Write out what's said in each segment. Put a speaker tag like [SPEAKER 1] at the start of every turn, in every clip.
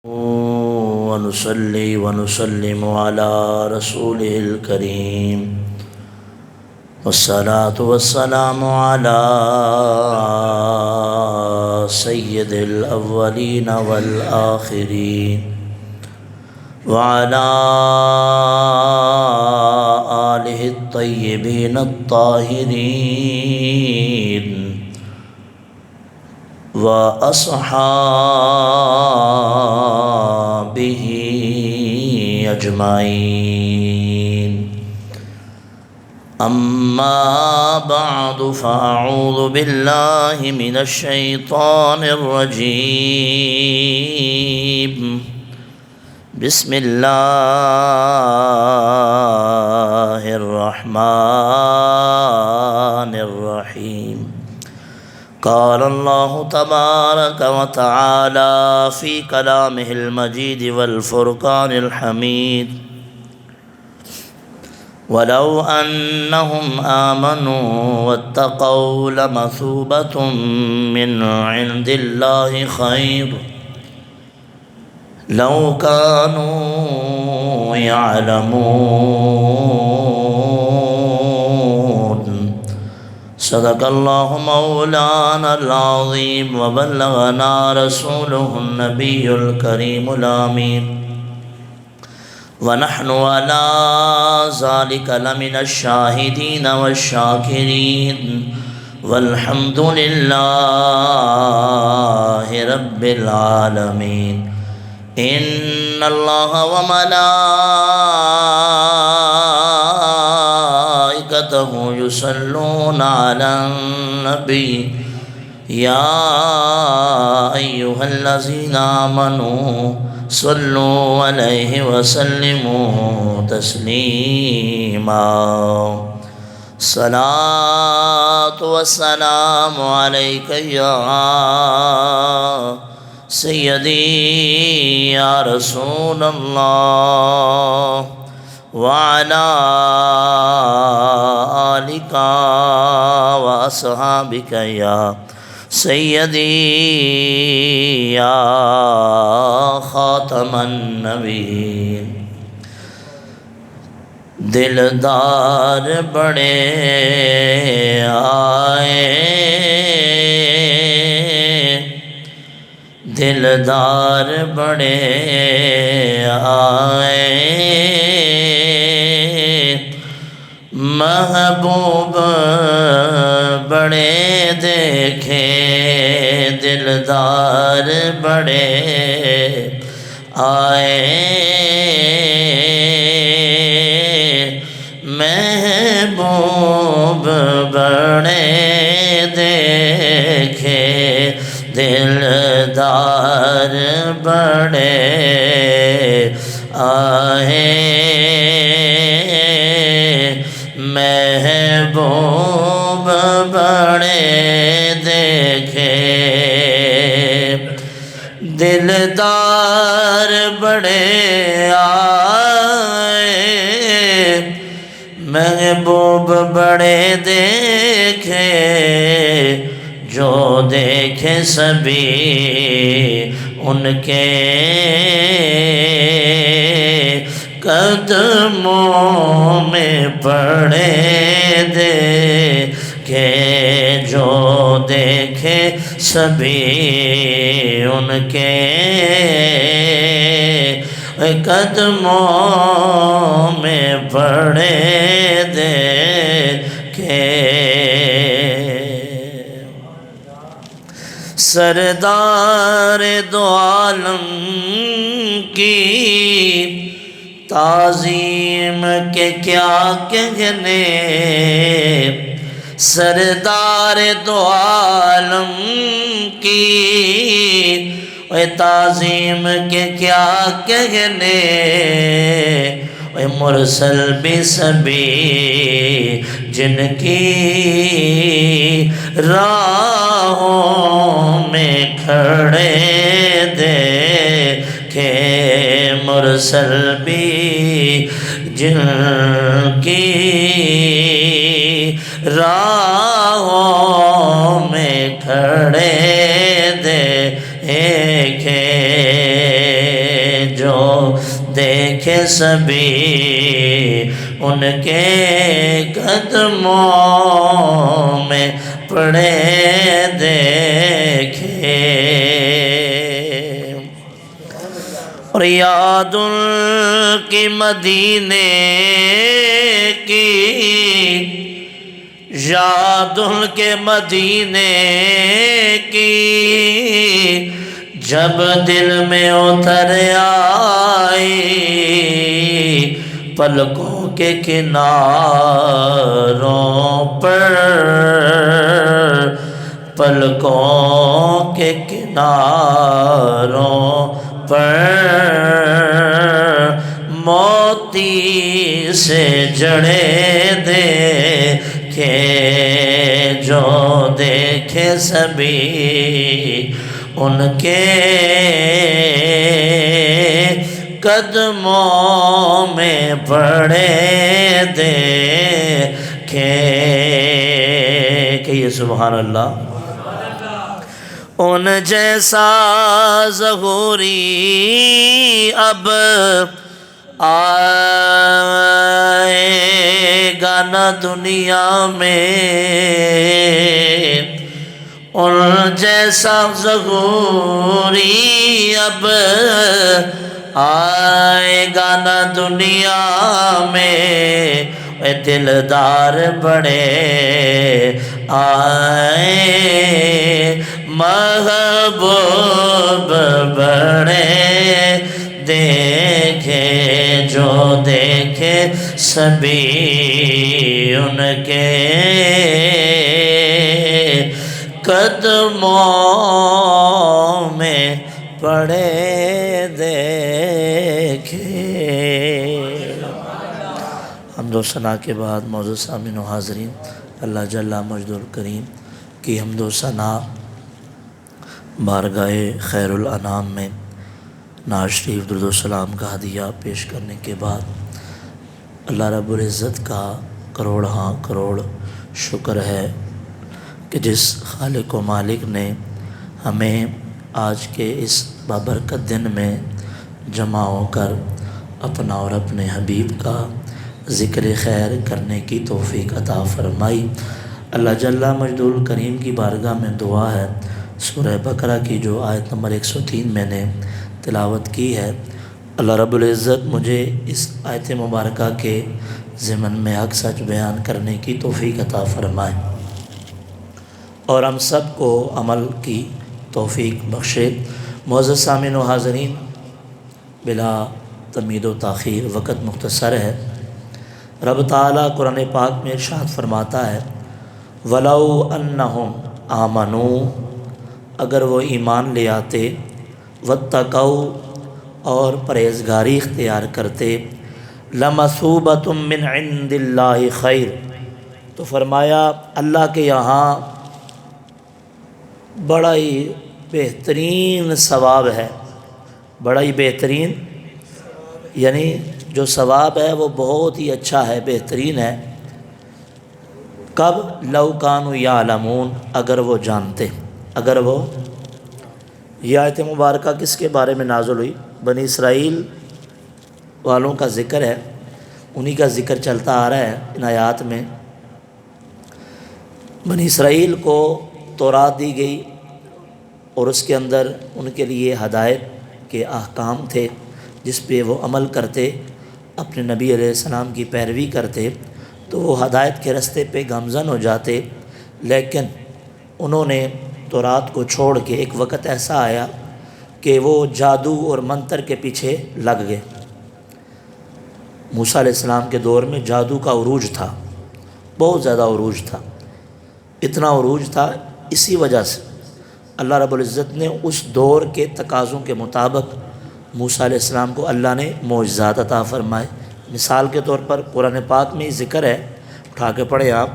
[SPEAKER 1] ونصلي ونسلم على رسوله الكريم والصلاة والسلام على سيد الأولين والآخرين وعلى آله الطيبين الطاهرين وأصحابه أجمعين أما بعد فأعوذ بالله من الشيطان الرجيم بسم الله الرحمن الرحيم قال الله تبارك وتعالى في كلامه المجيد والفرقان الحميد ولو أنهم آمنوا واتقوا لمثوبة من عند الله خير لو كانوا يعلمون صدق الله مولانا العظيم وبلغنا رسوله النبي الكريم الآمين ونحن على ذلك لمن الشاهدين والشاكرين والحمد لله رب العالمين إن الله وملائكته يصلون على النبي يا أيها الذين آمنوا صلوا عليه وسلموا تسليما الصلاة والسلام عليك يا سيدي يا رسول الله وعلى آلك وأصحابك يا سيدي يا خاتم النبيين دلدار بڑے آئے دلدار بڑے آئے محبوب بڑے دیکھے دلدار بڑے آئے محبوب بڑے دیکھے دلدار بڑے آئے محبوب بڑے دیکھے دلدار بڑے آئے محبوب بڑے دیکھے جو دیکھے سبھی ان کے قدموں میں پڑے دیکھے جو دیکھے سبھی ان کے قدموں میں پڑے دیکھے سردار دو عالم کی تعظیم کے کیا کہنے سردار دو عالم کی تعظیم کے کیا کہنے مرسل بھی سبھی جن کی راہوں میں کھڑے دیکھے مرسل بھی جن کی راہوں میں کھڑے دیکھے دیکھے سبھی ان کے قدموں میں پڑے دیکھے، اور یاد ان کی مدینے کی، یاد ان کے مدینے کی، جب دل میں اتر آئی پلکوں کے کناروں پر، پلکوں کے کناروں پر موتی سے جڑے دیکھے، جو دیکھے سبھی ان کے قدموں میں پڑے دیکھے۔ کہیے سبحان اللہ۔ ان جیسا ظہوری اب آئے گا نہ دنیا میں، ان جیسا ظہوری اب آئے گا نہ دنیا میں، اے دلدار بڑے آئے محبوب بڑے دیکھے، جو دیکھے سبھی ان کے قدموں میں پڑے دیکھے۔ حمد و ثنا کے بعد معزز سامعین و حاضرین، اللہ جل مجد الکریم کی حمد و ثنا بارگاہ خیر الانام میں نعت شریف درود و سلام کا ہدیہ پیش کرنے کے بعد اللہ رب العزت کا کروڑ ہاں کروڑ شکر ہے کہ جس خالق و مالک نے ہمیں آج کے اس بابرکت دن میں جمع ہو کر اپنا اور اپنے حبیب کا ذکر خیر کرنے کی توفیق عطا فرمائی۔ اللہ جل مجد الکریم کی بارگاہ میں دعا ہے، سورہ بقرہ کی جو آیت نمبر 103 میں نے تلاوت کی ہے، اللہ رب العزت مجھے اس آیت مبارکہ کے ضمن میں حق سچ بیان کرنے کی توفیق عطا فرمائے، اور ہم سب کو عمل کی توفیق بخشے۔ معزز سامعین و حاضرین، بلا تمید و تاخیر، وقت مختصر ہے، رب تعالیٰ قرآن پاک میں ارشاد فرماتا ہے وَلَوْ أَنَّهُمْ آمَنُوا، اگر وہ ایمان لے آتے، وَاتَّقَوْا، اور پرہیزگاری اختیار کرتے، لَمَثُوبَةٌ مِّنْ عِنْدِ اللَّهِ خَيْرٌ، تو فرمایا اللہ کے یہاں بڑا ہی بہترین ثواب ہے، بڑا ہی بہترین، یعنی جو ثواب ہے وہ بہت ہی اچھا ہے، بہترین ہے۔ کب؟ لَوْ كَانُوا يَعْلَمُونَ، اگر وہ جانتے، اگر وہ، یہ آیت مبارکہ کس کے بارے میں نازل ہوئی؟ بنی اسرائیل والوں کا ذکر ہے، انہی کا ذکر چلتا آ رہا ہے ان آیات میں۔ بنی اسرائیل کو تورات دی گئی اور اس کے اندر ان کے لیے ہدایت کے احکام تھے جس پہ وہ عمل کرتے، اپنے نبی علیہ السلام کی پیروی کرتے تو وہ ہدایت کے راستے پہ گامزن ہو جاتے، لیکن انہوں نے تورات کو چھوڑ کے ایک وقت ایسا آیا کہ وہ جادو اور منتر کے پیچھے لگ گئے۔ موسیٰ علیہ السلام کے دور میں جادو کا عروج تھا، بہت زیادہ عروج تھا، اتنا عروج تھا، اسی وجہ سے اللہ رب العزت نے اس دور کے تقاضوں کے مطابق موسیٰ علیہ السلام کو اللہ نے معجزات عطا فرمائے۔ مثال کے طور پر قرآن پاک میں ذکر ہے، اٹھا کے پڑھیں آپ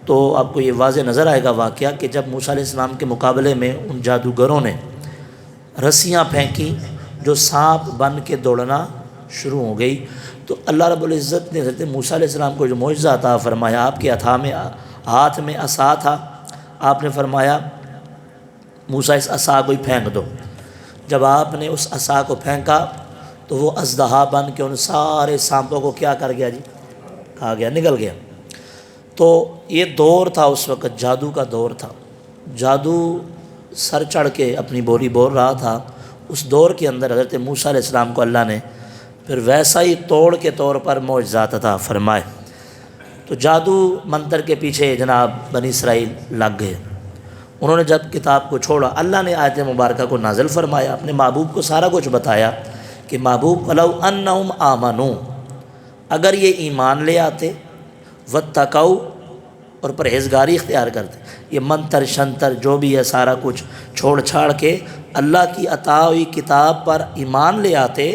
[SPEAKER 1] تو آپ کو یہ واضح نظر آئے گا واقعہ کہ جب موسیٰ علیہ السلام کے مقابلے میں ان جادوگروں نے رسیاں پھینکی جو سانپ بن کے دوڑنا شروع ہو گئی، تو اللہ رب العزت نے حضرت موسیٰ علیہ السلام کو جو معجزہ عطا فرمایا، آپ کے ہاتھ میں عصا تھا، آپ نے فرمایا موسیٰ اس عصا کو ہی پھینک دو۔ جب آپ نے اس عصا کو پھینکا تو وہ اژدہا بن کے ان سارے سانپوں کو کیا کر گیا جی؟ کھا گیا، نگل گیا۔ تو یہ دور تھا اس وقت، جادو کا دور تھا، جادو سر چڑھ کے اپنی بولی بول رہا تھا۔ اس دور کے اندر حضرت موسیٰ علیہ السلام کو اللہ نے پھر ویسا ہی توڑ کے طور پر معجزات عطا فرمائے۔ تو جادو منتر کے پیچھے جناب بنی اسرائیل لگ گئے۔ انہوں نے جب کتاب کو چھوڑا، اللہ نے آیت مبارکہ کو نازل فرمایا، اپنے محبوب کو سارا کچھ بتایا کہ محبوب وَلَوْ أَنَّهُمْ آمَنُوا، اگر یہ ایمان لے آتے، وَاتَّقَوْا، اور پرہیزگاری اختیار کرتے، یہ منتر شنتر جو بھی ہے سارا کچھ چھوڑ چھاڑ کے اللہ کی عطا ہوئی کتاب پر ایمان لے آتے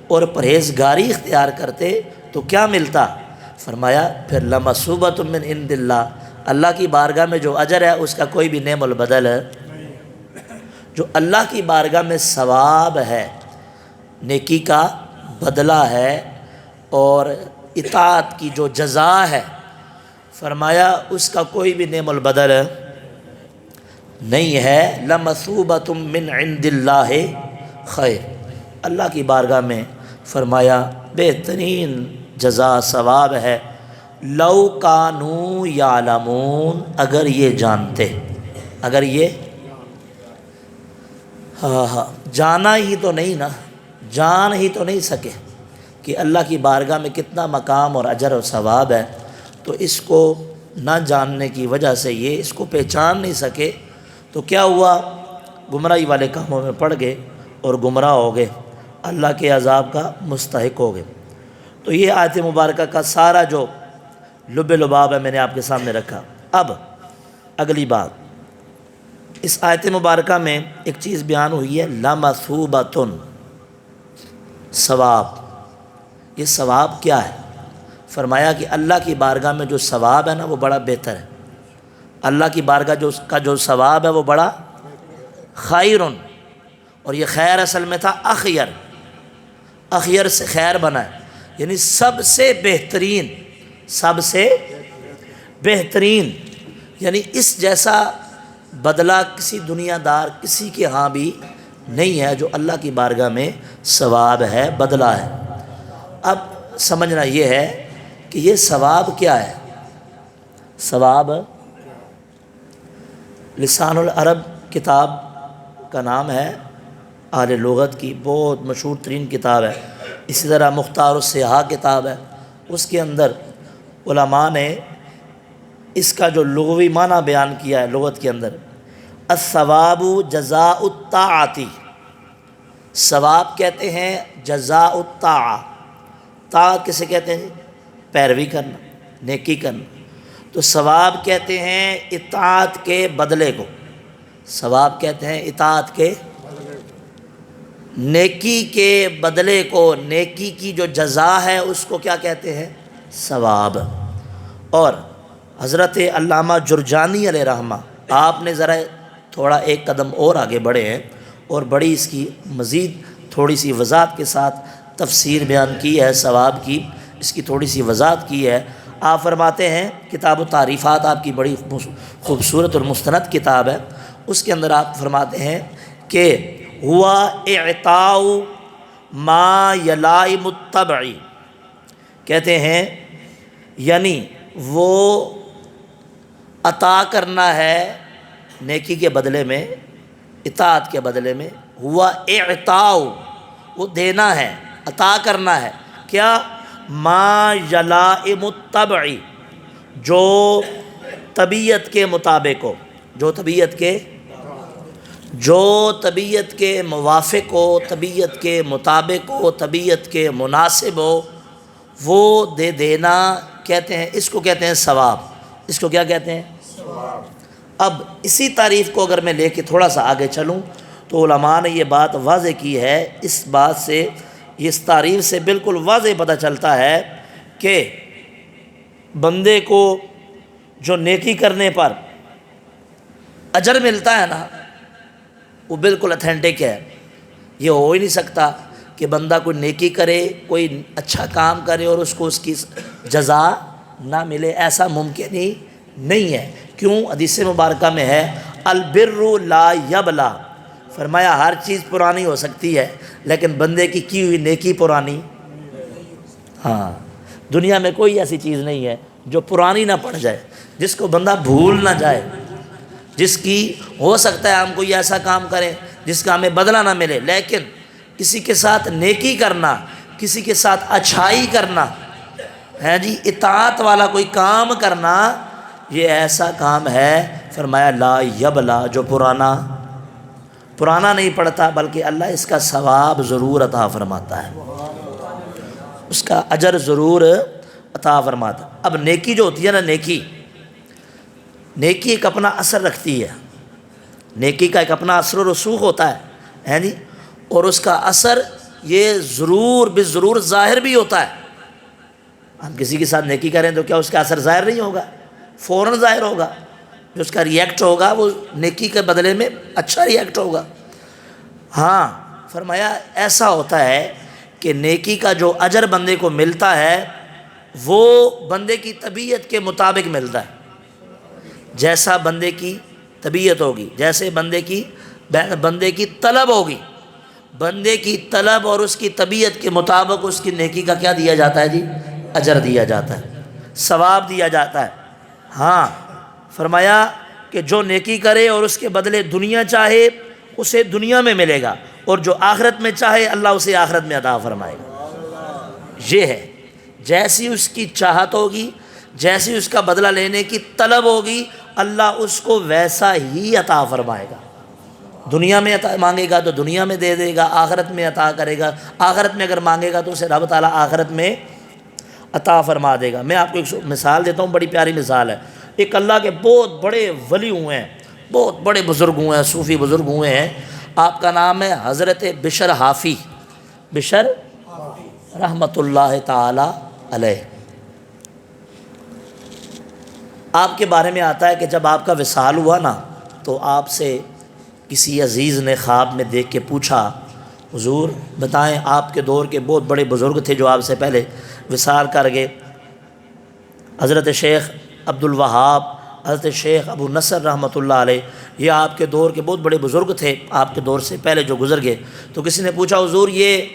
[SPEAKER 1] اور پرہیزگاری اختیار کرتے تو کیا ملتا؟ فرمایا پھر لَمَثُوبَةٌ مِّنْ عِندِ اللَّهِ، اللہ کی بارگاہ میں جو اجر ہے اس کا کوئی بھی نعم البدل ہے، جو اللہ کی بارگاہ میں ثواب ہے، نیکی کا بدلہ ہے اور اطاعت کی جو جزا ہے، فرمایا اس کا کوئی بھی نعم البدل نہیں ہے۔ لَمَثُوبَةٌ مِّنْ عِندِ اللَّهِ خَيْرٌ، اللہ کی بارگاہ میں فرمایا بہترین جزا ثواب ہے۔ لَوْ كَانُوا يَعْلَمُونَ، اگر یہ جانتے، اگر یہ جانا ہی تو نہیں نا، جان ہی تو نہیں سکے کہ اللہ کی بارگاہ میں کتنا مقام اور اجر و ثواب ہے، تو اس کو نہ جاننے کی وجہ سے یہ اس کو پہچان نہیں سکے، تو کیا ہوا؟ گمراہی والے کاموں میں پڑ گئے اور گمراہ ہو گئے، اللہ کے عذاب کا مستحق ہو گئے۔ تو یہ آیت مبارکہ کا سارا جو لب لباب ہے میں نے آپ کے سامنے رکھا۔ اب اگلی بات، اس آیت مبارکہ میں ایک چیز بیان ہوئی ہے، لَمَثُوبَةٌ، ثواب۔ یہ ثواب کیا ہے؟ فرمایا کہ اللہ کی بارگاہ میں جو ثواب ہے نا وہ بڑا بہتر ہے، اللہ کی بارگاہ کا جو ثواب ہے وہ بڑا خیرٌ، اور یہ خیر اصل میں تھا اخیر، اخیر سے خیر بنا ہے، یعنی سب سے بہترین، سب سے بہترین، یعنی اس جیسا بدلہ کسی دنیا دار کسی کے ہاں بھی نہیں ہے جو اللہ کی بارگاہ میں ثواب ہے، بدلہ ہے۔ اب سمجھنا یہ ہے کہ یہ ثواب کیا ہے؟ ثواب لسان العرب کتاب کا نام ہے، اہل لغت کی بہت مشہور ترین کتاب ہے، اسی طرح مختار السیاح کتاب ہے، اس کے اندر علماء نے اس کا جو لغوی معنی بیان کیا ہے لغت کے اندر، الثواب جزاء الطاعۃ، ثواب کہتے ہیں جزاء الطاعۃ، طاعت کسے کہتے ہیں؟ پیروی کرنا، نیکی کرنا، تو ثواب کہتے ہیں اطاعت کے بدلے کو، ثواب کہتے ہیں اطاعت کے نیکی کے بدلے کو، نیکی کی جو جزا ہے اس کو کیا کہتے ہیں؟ ثواب۔ اور حضرت علامہ جرجانی علیہ رحمہ، آپ نے ذرا تھوڑا ایک قدم اور آگے بڑھے ہیں اور بڑی اس کی مزید تھوڑی سی وضاحت کے ساتھ تفسیر بیان کی ہے ثواب کی، اس کی تھوڑی سی وضاحت کی ہے۔ آپ فرماتے ہیں، کتاب و تعریفات آپ کی بڑی خوبصورت اور مستند کتاب ہے، اس کے اندر آپ فرماتے ہیں کہ ہوا اعطاء ما یلائم الطبع، کہتے ہیں یعنی وہ عطا کرنا ہے نیکی کے بدلے میں، اطاعت کے بدلے میں، ہوا اعطاء، وہ دینا ہے، عطا کرنا ہے، کیا؟ ما یلائم الطبع، جو طبیعت کے مطابق ہو، جو طبیعت کے موافق ہو، طبیعت کے مطابق ہو، طبیعت کے مناسب ہو، وہ دے دینا کہتے ہیں، اس کو کہتے ہیں ثواب۔ اس کو کیا کہتے ہیں؟ ثواب۔ اب اسی تعریف کو اگر میں لے کے تھوڑا سا آگے چلوں تو علماء نے یہ بات واضح کی ہے، اس بات سے، اس تعریف سے بالکل واضح پتہ چلتا ہے کہ بندے کو جو نیکی کرنے پر اجر ملتا ہے نا وہ بالکل اتھینٹک ہے۔ یہ ہو ہی نہیں سکتا کہ بندہ کوئی نیکی کرے، کوئی اچھا کام کرے اور اس کو اس کی جزا نہ ملے، ایسا ممکن ہی نہیں ہے۔ کیوں؟ حدیث مبارکہ میں ہے البر لا یبلا، فرمایا ہر چیز پرانی ہو سکتی ہے لیکن بندے کی ہوئی نیکی پرانی. ہاں دنیا میں کوئی ایسی چیز نہیں ہے جو پرانی نہ پڑ جائے، جس کو بندہ بھول نہ جائے، جس کی ہو سکتا ہے ہم کوئی ایسا کام کریں جس کا ہمیں بدلہ نہ ملے، لیکن کسی کے ساتھ نیکی کرنا، کسی کے ساتھ اچھائی کرنا ہے جی، اطاعت والا کوئی کام کرنا، یہ ایسا کام ہے فرمایا لا یبلا، جو پرانا نہیں پڑتا بلکہ اللہ اس کا ثواب ضرور عطا فرماتا ہے، اس کا اجر ضرور عطا فرماتا. اب نیکی جو ہوتی ہے نا، نیکی ایک اپنا اثر رکھتی ہے، نیکی کا ایک اپنا اثر و رسوخ ہوتا ہے جی، اور اس کا اثر یہ ضرور ظاہر بھی ہوتا ہے. ہم کسی کے ساتھ نیکی کریں تو کیا اس کا اثر ظاہر نہیں ہوگا؟ فوراً ظاہر ہوگا، جو اس کا ریئیکٹ ہوگا وہ نیکی کے بدلے میں اچھا ریئیکٹ ہوگا. ہاں فرمایا ایسا ہوتا ہے کہ نیکی کا جو اجر بندے کو ملتا ہے وہ بندے کی طبیعت کے مطابق ملتا ہے. جیسا بندے کی طبیعت ہوگی، جیسے بندے کی طلب ہوگی، بندے کی طلب اور اس کی طبیعت کے مطابق اس کی نیکی کا کیا دیا جاتا ہے جی؟ اجر دیا جاتا ہے، ثواب دیا جاتا ہے. ہاں فرمایا کہ جو نیکی کرے اور اس کے بدلے دنیا چاہے اسے دنیا میں ملے گا، اور جو آخرت میں چاہے اللہ اسے آخرت میں عطا فرمائے گا. یہ ہے جیسی اس کی چاہت ہوگی، جیسی اس کا بدلہ لینے کی طلب ہوگی، اللہ اس کو ویسا ہی عطا فرمائے گا. دنیا میں عطا مانگے گا تو دنیا میں دے دے گا، آخرت میں عطا کرے گا، آخرت میں اگر مانگے گا تو اسے رب تعالیٰ آخرت میں عطا فرما دے گا. میں آپ کو ایک مثال دیتا ہوں، بڑی پیاری مثال ہے. ایک اللہ کے بہت بڑے ولی ہوئے ہیں، بہت بڑے بزرگ ہوئے ہیں، صوفی بزرگ ہوئے ہیں. آپ کا نام ہے حضرت بشر حافی، بشر رحمۃ اللہ تعالی علیہ. آپ کے بارے میں آتا ہے کہ جب آپ کا وصال ہوا نا تو آپ سے کسی عزیز نے خواب میں دیکھ کے پوچھا، حضور بتائیں آپ کے دور کے بہت بڑے بزرگ تھے جو آپ سے پہلے وصال کر گئے، حضرت شیخ عبد الوہاب، حضرت شیخ ابو نصر رحمۃ اللہ علیہ، یہ آپ کے دور کے بہت بڑے بزرگ تھے آپ کے دور سے پہلے جو گزر گئے. تو کسی نے پوچھا حضور یہ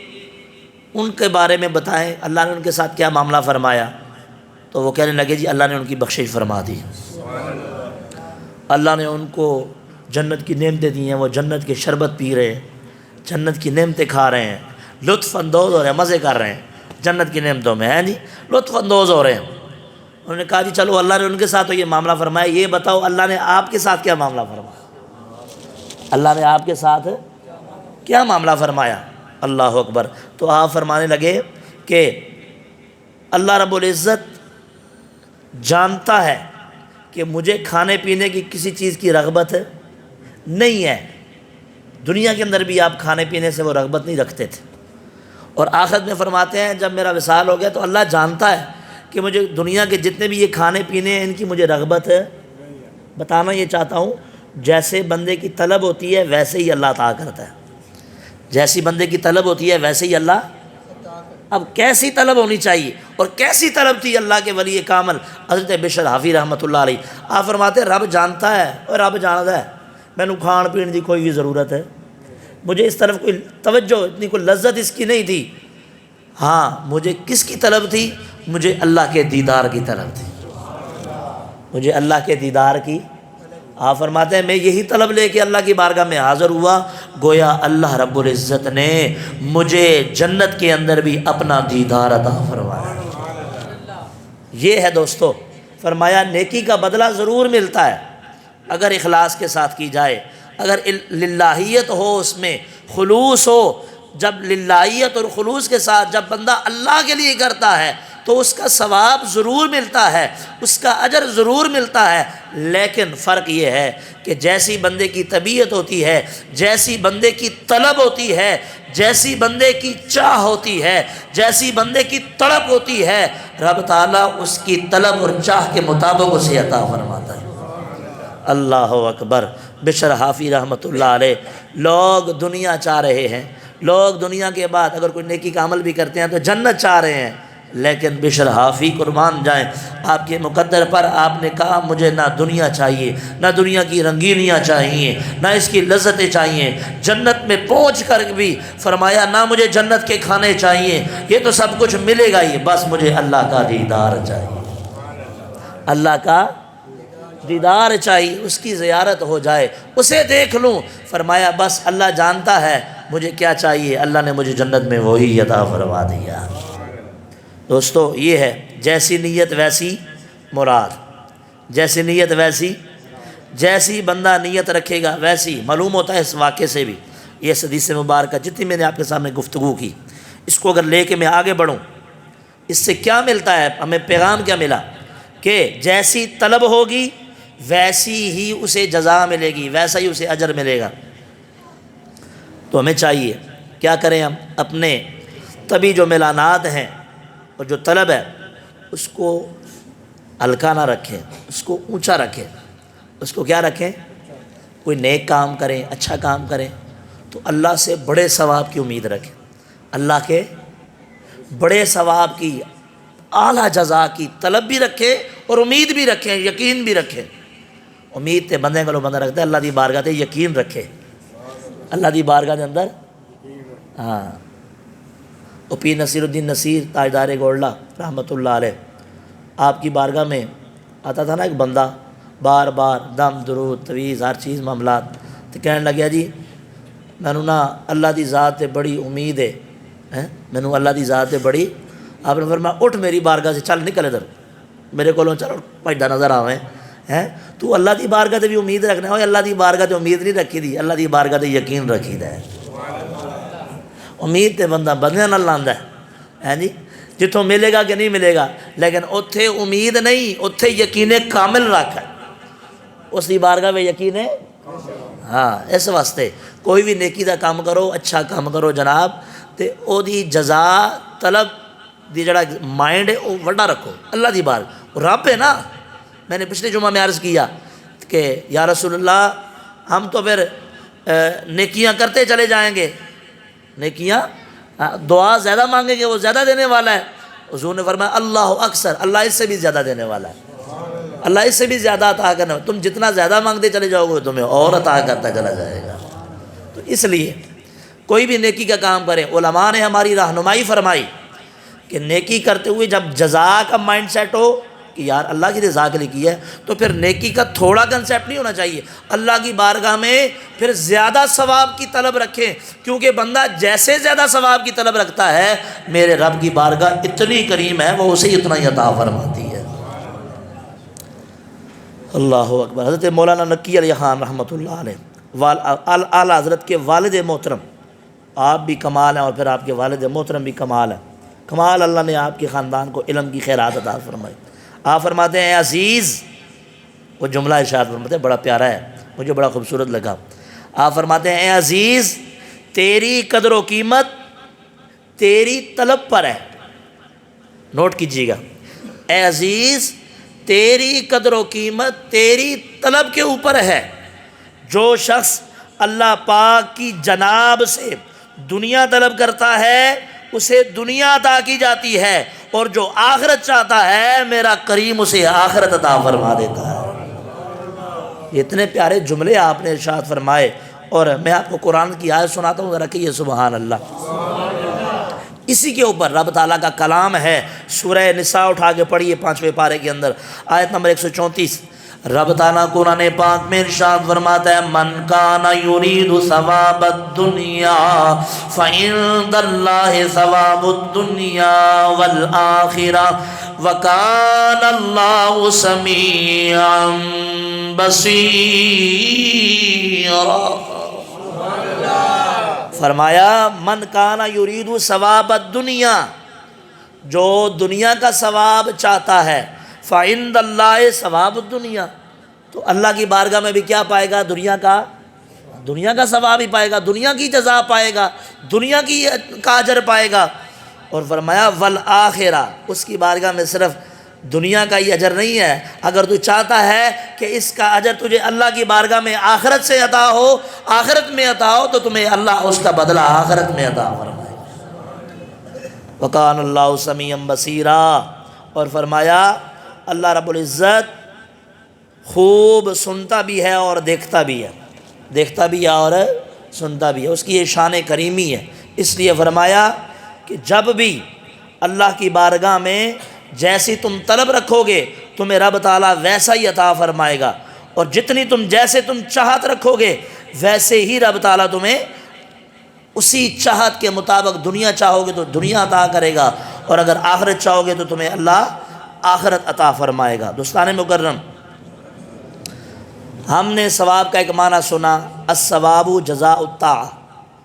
[SPEAKER 1] ان کے بارے میں بتائیں، اللہ نے ان کے ساتھ کیا معاملہ فرمایا؟ تو وہ کہنے لگے جی اللہ نے ان کی بخشش فرما دی، اللہ نے ان کو جنت کی نعمتیں دی ہیں، وہ جنت کے شربت پی رہے ہیں، جنت کی نعمتیں کھا رہے ہیں، لطف اندوز ہو رہے ہیں، مزے کر رہے ہیں جنت کی نعمتوں میں، جی لطف اندوز ہو رہے ہیں. انہوں نے کہا جی چلو اللہ نے ان کے ساتھ تو یہ معاملہ فرمایا، یہ بتاؤ اللہ نے آپ کے ساتھ کیا معاملہ فرمایا؟ اللہ نے آپ کے ساتھ کیا معاملہ فرمایا؟ اللہ اکبر. تو آپ فرمانے لگے کہ اللہ رب العزت جانتا ہے کہ مجھے کھانے پینے کی کسی چیز کی رغبت نہیں ہے. دنیا کے اندر بھی آپ کھانے پینے سے وہ رغبت نہیں رکھتے تھے، اور آخرت میں فرماتے ہیں جب میرا وصال ہو گیا تو اللہ جانتا ہے کہ مجھے دنیا کے جتنے بھی یہ کھانے پینے ہیں ان کی مجھے رغبت ہے. بتانا یہ چاہتا ہوں جیسے بندے کی طلب ہوتی ہے ویسے ہی اللہ عطا کرتا ہے، جیسی بندے کی طلب ہوتی ہے ویسے ہی اللہ. اب کیسی طلب ہونی چاہیے اور کیسی طلب تھی اللہ کے ولی کامل حضرت بشر حافی رحمۃ اللہ علیہ. آپ فرماتے ہیں رب جانتا ہے اور رب جانتا ہے مینوں کھان پین کی کوئی بھی ضرورت ہے، مجھے اس طرف کوئی توجہ اتنی کوئی لذت اس کی نہیں تھی. ہاں مجھے کس کی طلب تھی؟ مجھے اللہ کے دیدار کی طلب تھی، مجھے اللہ کے دیدار کی. آپ فرماتے ہیں میں یہی طلب لے کے اللہ کی بارگاہ میں حاضر ہوا، گویا اللہ رب العزت نے مجھے جنت کے اندر بھی اپنا دیدار عطا فرمایا. یہ ہے دوستو، فرمایا نیکی کا بدلہ ضرور ملتا ہے اگر اخلاص کے ساتھ کی جائے، اگر للہیت ہو، اس میں خلوص ہو. جب للہیت اور خلوص کے ساتھ جب بندہ اللہ کے لیے کرتا ہے تو اس کا ثواب ضرور ملتا ہے، اس کا اجر ضرور ملتا ہے. لیکن فرق یہ ہے کہ جیسی بندے کی طبیعت ہوتی ہے، جیسی بندے کی طلب ہوتی ہے، جیسی بندے کی چاہ ہوتی ہے، جیسی بندے کی تڑپ ہوتی ہے، رب تعالیٰ اس کی طلب اور چاہ کے مطابق اسے عطا فرماتا ہے. اللہ اکبر. بشر حافی رحمۃ اللہ علیہ. لوگ دنیا چاہ رہے ہیں، لوگ دنیا کے بعد اگر کوئی نیکی کا عمل بھی کرتے ہیں تو جنت چاہ رہے ہیں، لیکن بشر حافی قربان جائیں، آپ کے مقدر پر آپ نے کہا مجھے نہ دنیا چاہیے، نہ دنیا کی رنگینیاں چاہیے، نہ اس کی لذتیں چاہیے، جنت میں پہنچ کر بھی فرمایا نہ مجھے جنت کے کھانے چاہیے، یہ تو سب کچھ ملے گا ہی، بس مجھے اللہ کا دیدار چاہیے، اللہ کا دیدار چاہیے، اس کی زیارت ہو جائے، اسے دیکھ لوں۔ فرمایا بس اللہ جانتا ہے مجھے کیا چاہیے، اللہ نے مجھے جنت میں وہی عطا فرما دیا۔ دوستو یہ ہے جیسی نیت ویسی مراد، جیسی نیت ویسی، جیسی بندہ نیت رکھے گا ویسی۔ معلوم ہوتا ہے اس واقعے سے بھی، یہ حدیث مبارکہ جتنی میں نے آپ کے سامنے گفتگو کی، اس کو اگر لے کے میں آگے بڑھوں، اس سے کیا ملتا ہے ہمیں؟ پیغام کیا ملا کہ جیسی طلب ہوگی ویسی ہی اسے جزا ملے گی، ویسا ہی اسے اجر ملے گا۔ تو ہمیں چاہیے کیا کریں؟ ہم اپنے طبی جو میلانات ہیں اور جو طلب ہے اس کو ہلکا نہ رکھیں، اس کو اونچا رکھیں، اس کو کیا رکھیں؟ کوئی نیک کام کریں، اچھا کام کریں تو اللہ سے بڑے ثواب کی امید رکھیں، اللہ کے بڑے ثواب کی، اعلیٰ جزا کی طلب بھی رکھیں اور امید بھی رکھیں، یقین بھی رکھیں۔ امید تے بندے کو بندہ رکھتا ہے، اللہ دی بارگاہ تے یقین رکھے، اللہ دی بارگاہ دے اندر ہاں۔ او پیر نصیر الدین نصیر تاجدار گولڈا رحمۃ اللہ علیہ، آپ کی بارگاہ میں آتا تھا نا ایک بندہ، بار بار دم درود تویز ہر چیز معاملات، تو کہنے لگیا جی مینو نا اللہ دی ذات تے بڑی امید ہے، مینو اللہ دی ذات تے بڑی۔ آپ نے فرمایا اٹھ میری بارگاہ سے، چل نکل ادھر میرے کو، چلو بھائی نظر آویں ہیں تو اللہ دی بارگاہ تے بھی امید رکھنا ہے۔ اللہ دی بارگاہ تے امید نہیں رکھی دی، اللہ دی بارگاہ تے یقین رکھی دا ہے۔ امید تے بندہ بندیاں نال لاندا ہے جی، جتوں ملے گا کہ نہیں ملے گا، لیکن اتھے امید نہیں، اتھے یقین کامل رکھ ہے، اس دی بارگاہ میں یقین ہے ہاں۔ اس واسطے کوئی بھی نیکی دا کام کرو، اچھا کام کرو جناب، تے او دی جزا طلب دی جڑا مائنڈ ہے وہ وڈا رکھو، اللہ دی بار رب ہے نا۔ میں نے پچھلے جمعہ میں عرض کیا کہ یا رسول اللہ ہم تو پھر نیکیاں کرتے چلے جائیں گے، نیکیاں دعا زیادہ مانگیں گے وہ زیادہ دینے والا ہے۔ حضور نے فرمایا اللہ اکثر، اللہ اس سے بھی زیادہ دینے والا ہے، اللہ اس سے بھی زیادہ عطا کرنے والا، تم جتنا زیادہ مانگتے چلے جاؤ گے تمہیں اور عطا کرتا چلا جائے گا۔ تو اس لیے کوئی بھی نیکی کا کام کریں، علماء نے ہماری رہنمائی فرمائی کہ نیکی کرتے ہوئے جب جزا کا مائنڈ سیٹ ہو کہ یار اللہ کی رضا کے لیے کی ہے، تو پھر نیکی کا تھوڑا کنسیپٹ نہیں ہونا چاہیے، اللہ کی بارگاہ میں پھر زیادہ ثواب کی طلب رکھیں، کیونکہ بندہ جیسے زیادہ ثواب کی طلب رکھتا ہے میرے رب کی بارگاہ اتنی کریم ہے وہ اسے اتنا ہی عطا فرماتی ہے۔ اللہ اکبر۔ حضرت مولانا نقی علی خان رحمۃ اللہ علیہ، اعلیٰ حضرت کے والد محترم، آپ بھی کمال ہیں اور پھر آپ کے والد محترم بھی کمال ہیں، کمال اللہ نے آپ کے خاندان کو علم کی خیرات عطا فرمائی۔ آپ فرماتے ہیں اے عزیز، وہ جملہ ارشاد فرماتے ہیں بڑا پیارا ہے، مجھے بڑا خوبصورت لگا۔ آپ فرماتے ہیں اے عزیز تیری قدر و قیمت تیری طلب پر ہے، نوٹ کیجیے گا، اے عزیز تیری قدر و قیمت تیری طلب کے اوپر ہے۔ جو شخص اللہ پاک کی جناب سے دنیا طلب کرتا ہے اسے دنیا عطا کی جاتی ہے، اور جو آخرت چاہتا ہے میرا کریم اسے آخرت عطا فرما دیتا ہے۔ اتنے پیارے جملے آپ نے ارشاد فرمائے، اور میں آپ کو قرآن کی آیت سناتا ہوں، ذرا کہ یہ سبحان اللہ، اسی کے اوپر رب تعالیٰ کا کلام ہے۔ سورہ نساء اٹھا کے پڑھیے 5ویں پارے کے اندر آیت نمبر 134، رب تعالیٰ قرآن پاک میں ارشاد فرماتا ہے من کان یرید ثواب الدنیا فعند اللہ ثواب الدنیا والآخرہ وکان اللہ سمیعا بصیرا۔ فرمایا من کان یرید ثواب الدنیا، جو دنیا کا ثواب چاہتا ہے، فعند اللہ ثواب الدنیا، تو اللہ کی بارگاہ میں بھی کیا پائے گا؟ دنیا کا ثواب ہی پائے گا، دنیا کی جزا پائے گا، دنیا کی کا اجر پائے گا۔ اور فرمایا والآخرہ، اس کی بارگاہ میں صرف دنیا کا ہی اجر نہیں ہے، اگر تو چاہتا ہے کہ اس کا اجر تجھے اللہ کی بارگاہ میں آخرت سے عطا ہو، آخرت میں عطا ہو، تو تمہیں اللہ اس کا بدلہ آخرت میں عطا فرمائے۔ وکان اللہ سمیعا بصیرا، اور فرمایا اللہ رب العزت خوب سنتا بھی ہے اور دیکھتا بھی ہے، دیکھتا بھی ہے اور سنتا بھی ہے، اس کی یہ شان کریمی ہے۔ اس لیے فرمایا کہ جب بھی اللہ کی بارگاہ میں جیسی تم طلب رکھو گے تمہیں رب تعالیٰ ویسا ہی عطا فرمائے گا، اور جتنی جیسے تم چاہت رکھو گے ویسے ہی رب تعالیٰ تمہیں اسی چاہت کے مطابق، دنیا چاہو گے تو دنیا عطا کرے گا، اور اگر آخرت چاہو گے تو تمہیں اللہ آخرت عطا فرمائے گا۔ دوستان مکرم، ہم نے ثواب کا ایک معنی سنا، الثواب جزاء الطاعہ۔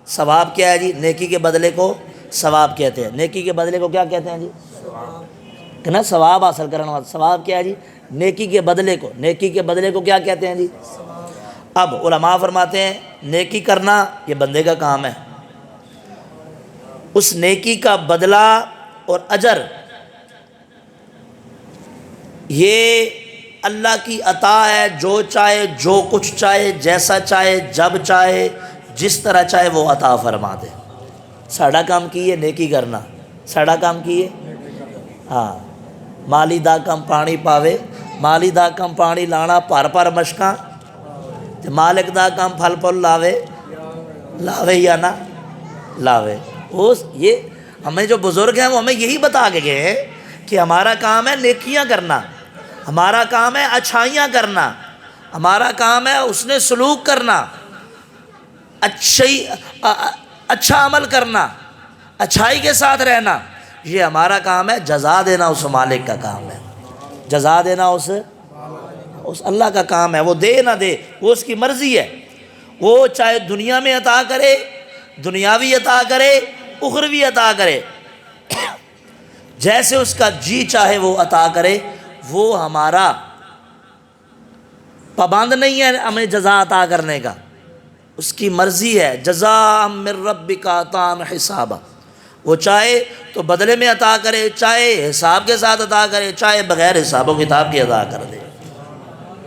[SPEAKER 1] ثواب کیا ہے جی؟ نیکی کے بدلے کو ثواب کہتے ہیں۔ نیکی کے بدلے کو کیا کہتے ہیں جی؟ کہ نا ثواب حاصل کرنا والا۔ ثواب کیا ہے جی؟ نیکی کے بدلے کو، نیکی کے بدلے کو کیا کہتے ہیں جی؟ اب علماء فرماتے ہیں نیکی کرنا یہ بندے کا کام ہے، اس نیکی کا بدلہ اور اجر یہ اللہ کی عطا ہے، جو چاہے جو کچھ چاہے جیسا چاہے جب چاہے جس طرح چاہے وہ عطا فرما دے۔ ساڑا کام کی ہے نیکی کرنا، ساڑا کام کی ہے ہاں مالی دا کم پانی پاوے، مالی دا کم پانی لانا پر مشکاں، مالک دا کم پھل پھل لاوے، لاوے یا نہ لاوے۔ یہ ہمیں جو بزرگ ہیں وہ ہمیں یہی بتا کے گئے ہیں کہ ہمارا کام ہے نیکیاں کرنا، ہمارا کام ہے اچھائیاں کرنا، ہمارا کام ہے اس نے سلوک کرنا، اچھا عمل کرنا، اچھائی کے ساتھ رہنا، یہ ہمارا کام ہے۔ جزا دینا اس مالک کا کام ہے، جزا دینا اس اللہ کا کام ہے۔ وہ دے نہ دے وہ اس کی مرضی ہے، وہ چاہے دنیا میں عطا کرے، دنیاوی عطا کرے، اخروی عطا کرے، جیسے اس کا جی چاہے وہ عطا کرے۔ وہ ہمارا پابند نہیں ہے ہمیں جزا عطا کرنے کا، اس کی مرضی ہے۔ جزاء من ربک عطاء حسابا، وہ چاہے تو بدلے میں عطا کرے، چاہے حساب کے ساتھ عطا کرے، چاہے بغیر حساب و کتاب کے عطا کر دے،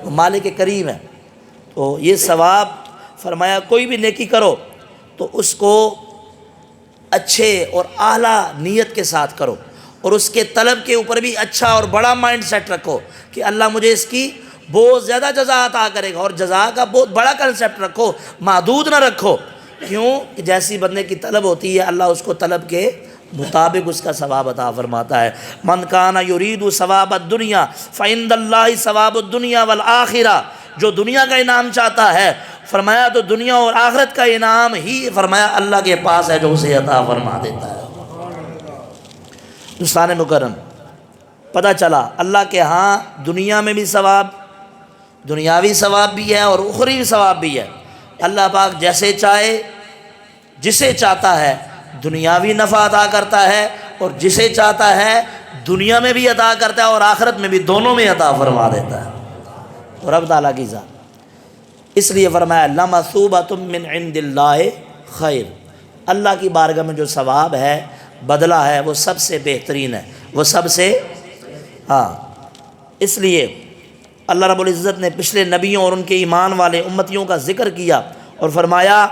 [SPEAKER 1] وہ مالک کریم ہے۔ تو یہ ثواب فرمایا کوئی بھی نیکی کرو تو اس کو اچھے اور اعلیٰ نیت کے ساتھ کرو، اور اس کے طلب کے اوپر بھی اچھا اور بڑا مائنڈ سیٹ رکھو کہ اللہ مجھے اس کی بہت زیادہ جزا عطا کرے گا، اور جزا کا بہت بڑا کنسیپٹ رکھو، محدود نہ رکھو۔ کیوں کہ جیسی بندے کی طلب ہوتی ہے اللہ اس کو طلب کے مطابق اس کا ثواب عطا فرماتا ہے۔ من کان یرید ثواب الدنیا فعند اللہ ثواب الدنیا والآخرہ، جو دنیا کا انعام چاہتا ہے فرمایا تو دنیا اور آخرت کا انعام ہی فرمایا اللہ کے پاس ہے جو اسے عطا فرما دیتا ہے۔ دوستان مکرم، پتہ چلا اللہ کے ہاں دنیا میں بھی ثواب، دنیاوی ثواب بھی ہے اور اخروی ثواب بھی ہے۔ اللہ پاک جیسے چاہے جسے چاہتا ہے دنیاوی نفع عطا کرتا ہے، اور جسے چاہتا ہے دنیا میں بھی عطا کرتا ہے اور آخرت میں بھی، دونوں میں عطا فرما دیتا ہے۔ اور رب تعالیٰ کی ذات اس لیے فرمایا لَمَثُوبَةٌ مِّنْ عِنْدِ اللَّهِ خیر، اللہ کی بارگاہ میں جو ثواب ہے بدلہ ہے وہ سب سے بہترین ہے، وہ سب سے اس لیے اللہ رب العزت نے پچھلے نبیوں اور ان کے ایمان والے امتیوں کا ذکر کیا اور فرمایا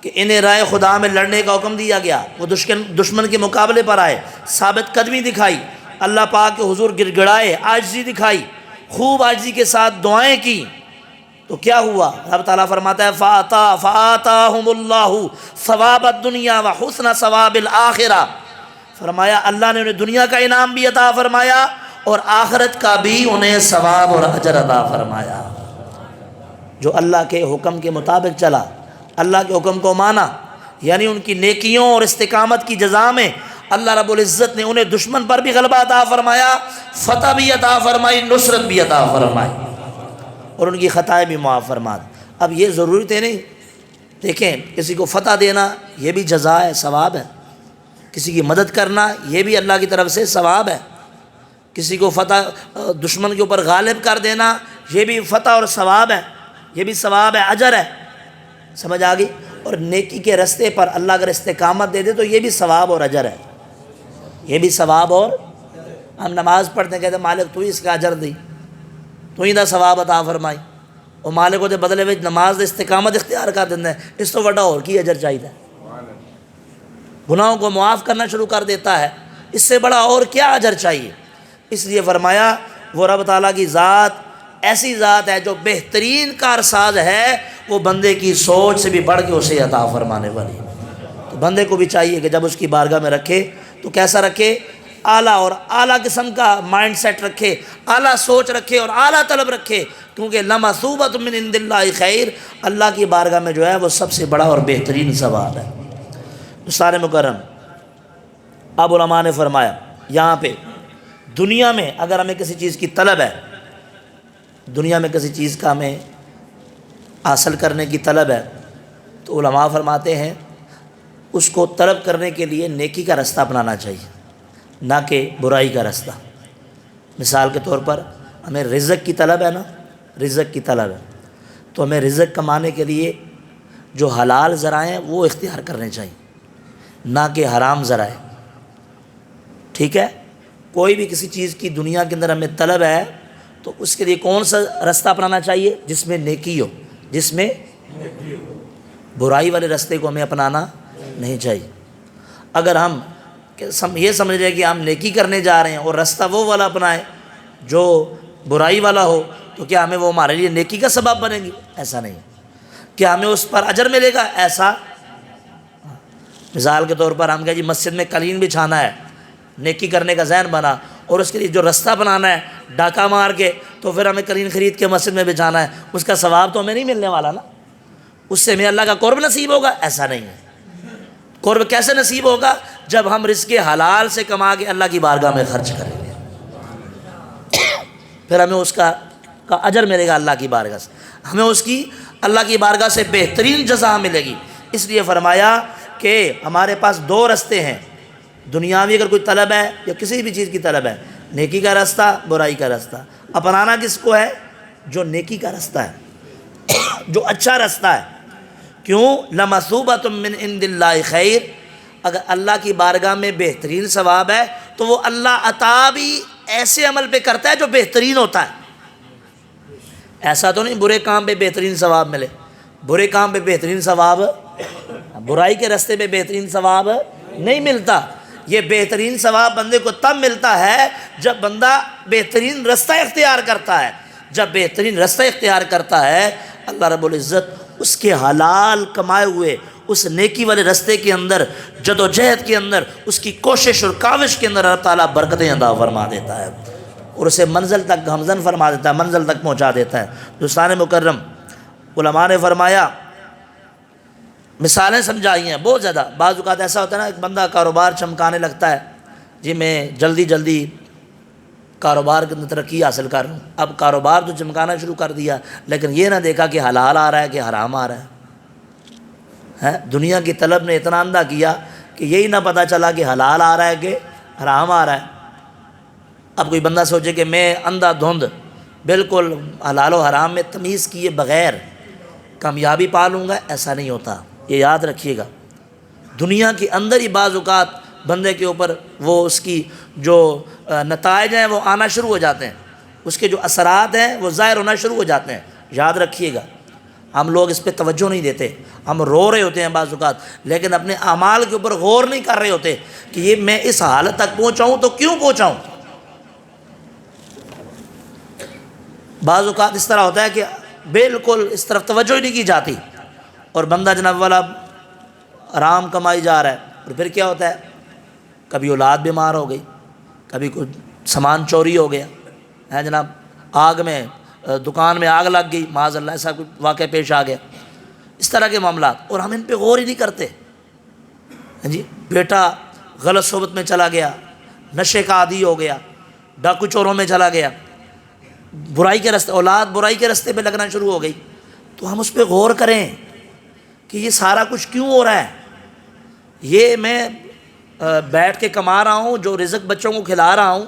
[SPEAKER 1] کہ انہیں رائے خدا میں لڑنے کا حکم دیا گیا، وہ دشمن کے مقابلے پر آئے، ثابت قدمی دکھائی، اللہ پاک کے حضور گر گڑائے، عاجزی دکھائی، خوب عاجزی کے ساتھ دعائیں کی، تو کیا ہوا؟ رب تعالیٰ فرماتا ہے فَآتَاهُمُ اللَّهُ ثَوَابَ الدُّنْيَا وَحُسْنَ ثَوَابِ الْآخِرَةِ، فرمایا اللہ نے انہیں دنیا کا انعام بھی عطا فرمایا اور آخرت کا بھی انہیں ثواب اور اجر عطا فرمایا۔ جو اللہ کے حکم کے مطابق چلا، اللہ کے حکم کو مانا، یعنی ان کی نیکیوں اور استقامت کی جزا میں اللہ رب العزت نے انہیں دشمن پر بھی غلبہ عطا فرمایا، فتح بھی عطا فرمائی، نصرت بھی عطا فرمائی، اور ان کی خطائیں بھی معاف فرما دی۔ اب یہ ضرورت ہے نہیں، دیکھیں کسی کو فتح دینا یہ بھی جزا ہے، ثواب ہے، کسی کی مدد کرنا یہ بھی اللہ کی طرف سے ثواب ہے، کسی کو فتح دشمن کے اوپر غالب کر دینا یہ بھی فتح اور ثواب ہے، یہ بھی ثواب ہے، اجر ہے، سمجھ آ گئی؟ اور نیکی کے رستے پر اللہ اگر استقامت دے دے تو یہ بھی ثواب اور اجر ہے، یہ بھی ثواب۔ اور ہم نماز پڑھتے ہیں کہتے ہیں مالک تو ہی اس کا اجر دی، تو ہی دا ثواب عطا فرمائی، اور مالک کو دے بدلے میں نماز دے استقامت اختیار کر دینا ہے، اس تو وڈا اور کی اجر چاہیے۔ گناہوں کو معاف کرنا شروع کر دیتا ہے۔ اس سے بڑا اور کیا اجر چاہیے؟ اس لیے فرمایا وہ رب تعالیٰ کی ذات ایسی ذات ہے جو بہترین کارساز ہے، وہ بندے کی سوچ سے بھی بڑھ کے اسے عطا فرمانے والی۔ تو بندے کو بھی چاہیے کہ جب اس کی بارگاہ میں رکھے تو کیسا رکھے؟ اعلیٰ اور اعلیٰ قسم کا مائنڈ سیٹ رکھے، اعلیٰ سوچ رکھے اور اعلیٰ طلب رکھے، کیونکہ لمثوبۃ من عند اللہ خیر، اللہ کی بارگاہ میں جو ہے وہ سب سے بڑا اور بہترین ثواب ہے۔ دوستان مکرم، اب علماء نے فرمایا یہاں پہ دنیا میں اگر ہمیں کسی چیز کی طلب ہے، دنیا میں کسی چیز کا ہمیں حاصل کرنے کی طلب ہے، تو علماء فرماتے ہیں اس کو طلب کرنے کے لیے نیکی کا راستہ اپنانا چاہیے، نہ کہ برائی کا راستہ۔ مثال کے طور پر ہمیں رزق کی طلب ہے نا، رزق کی طلب ہے، تو ہمیں رزق کمانے کے لیے جو حلال ذرائع ہیں وہ اختیار کرنے چاہیے، نہ کہ حرام ذرائع۔ ٹھیک ہے؟ کوئی بھی کسی چیز کی دنیا کے اندر ہمیں طلب ہے تو اس کے لیے کون سا راستہ اپنانا چاہیے؟ جس میں نیکی ہو، جس میں برائی والے راستے کو ہمیں اپنانا نہیں چاہیے۔ اگر ہم یہ سمجھ رہے کہ ہم نیکی کرنے جا رہے ہیں اور راستہ وہ والا اپنائیں جو برائی والا ہو، تو کیا ہمیں وہ ہمارے لیے نیکی کا سبب بنے گی؟ ایسا نہیں۔ کیا ہمیں اس پر اجر ملے گا؟ ایسا۔ مثال کے طور پر ہم کہیں جی مسجد میں قالین بچھانا ہے، نیکی کرنے کا ذہن بنا، اور اس کے لیے جو راستہ بنانا ہے ڈاکہ مار کے، تو پھر ہمیں قالین خرید کے مسجد میں بچھانا ہے، اس کا ثواب تو ہمیں نہیں ملنے والا نا، اس سے ہمیں اللہ کا قرب نصیب ہوگا؟ ایسا نہیں ہے۔ قرب کیسے نصیب ہوگا؟ جب ہم رزق حلال سے کما کے اللہ کی بارگاہ میں خرچ کریں گے، پھر ہمیں اس کا اجر ملے گا اللہ کی بارگاہ سے، ہمیں اس کی اللہ کی بارگاہ سے بہترین جزا ملے گی۔ اس لیے فرمایا کہ ہمارے پاس دو راستے ہیں، دنیاوی اگر کوئی طلب ہے یا کسی بھی چیز کی طلب ہے، نیکی کا راستہ، برائی کا راستہ۔ اپنانا کس کو ہے؟ جو نیکی کا راستہ ہے، جو اچھا راستہ ہے۔ کیوں؟ لمثوبۃ من عند اللہ خیر، اگر اللہ کی بارگاہ میں بہترین ثواب ہے تو وہ اللہ عطا بھی ایسے عمل پہ کرتا ہے جو بہترین ہوتا ہے۔ ایسا تو نہیں برے کام پہ بہترین ثواب ملے، برے کام پہ بہترین ثواب، برائی کے راستے پہ بہترین ثواب نہیں ملتا۔ یہ بہترین ثواب بندے کو تب ملتا ہے جب بندہ بہترین راستہ اختیار کرتا ہے۔ جب بہترین راستہ اختیار کرتا ہے، اللہ رب العزت اس کے حلال کمائے ہوئے اس نیکی والے راستے کے اندر، جد و جہد کے اندر، اس کی کوشش اور کاوش کے اندر اللہ تعالیٰ برکتیں عطا فرما دیتا ہے اور اسے منزل تک گامزن فرما دیتا ہے، منزل تک پہنچا دیتا ہے۔ دوستان مکرم، علماء نے فرمایا، مثالیں سمجھائی ہیں بہت زیادہ۔ بعض اوقات ایسا ہوتا ہے نا، ایک بندہ کاروبار چمکانے لگتا ہے، جی میں جلدی کاروبار کے اندر ترقی حاصل کر رہا ہوں۔ اب کاروبار تو چمکانا شروع کر دیا، لیکن یہ نہ دیکھا کہ حلال آ رہا ہے کہ حرام آ رہا ہے۔ دنیا کی طلب نے اتنا اندھا کیا کہ یہی نہ پتہ چلا کہ حلال آ رہا ہے کہ حرام آ رہا ہے۔ اب کوئی بندہ سوچے کہ میں اندھا دھند بالکل حلال و حرام میں تمیز کیے بغیر کامیابی پا لوں گا، ایسا نہیں ہوتا۔ یہ یاد رکھیے گا، دنیا کے اندر ہی بعض اوقات بندے کے اوپر وہ اس کی جو نتائج ہیں وہ آنا شروع ہو جاتے ہیں، اس کے جو اثرات ہیں وہ ظاہر ہونا شروع ہو جاتے ہیں۔ یاد رکھیے گا، ہم لوگ اس پہ توجہ نہیں دیتے، ہم رو رہے ہوتے ہیں بعض اوقات، لیکن اپنے اعمال کے اوپر غور نہیں کر رہے ہوتے کہ یہ میں اس حالت تک پہنچا ہوں تو کیوں پہنچا ہوں۔ بعض اوقات اس طرح ہوتا ہے کہ بالکل اس طرف توجہ ہی نہیں کی جاتی اور بندہ جناب والا آرام کمائی جا رہا ہے، اور پھر کیا ہوتا ہے، کبھی اولاد بیمار ہو گئی، کبھی کچھ سامان چوری ہو گیا ہے جناب، آگ میں دکان میں آگ لگ گئی، معاذ اللہ ایسا کوئی واقعہ پیش آ گیا، اس طرح کے معاملات، اور ہم ان پہ غور ہی نہیں کرتے۔ جی بیٹا غلط صحبت میں چلا گیا، نشے کا عادی ہو گیا، ڈاکو چوروں میں چلا گیا، برائی کے راستے، اولاد برائی کے راستے پہ لگنا شروع ہو گئی، تو ہم اس پہ غور کریں کہ یہ سارا کچھ کیوں ہو رہا ہے۔ یہ میں بیٹھ کے کما رہا ہوں، جو رزق بچوں کو کھلا رہا ہوں،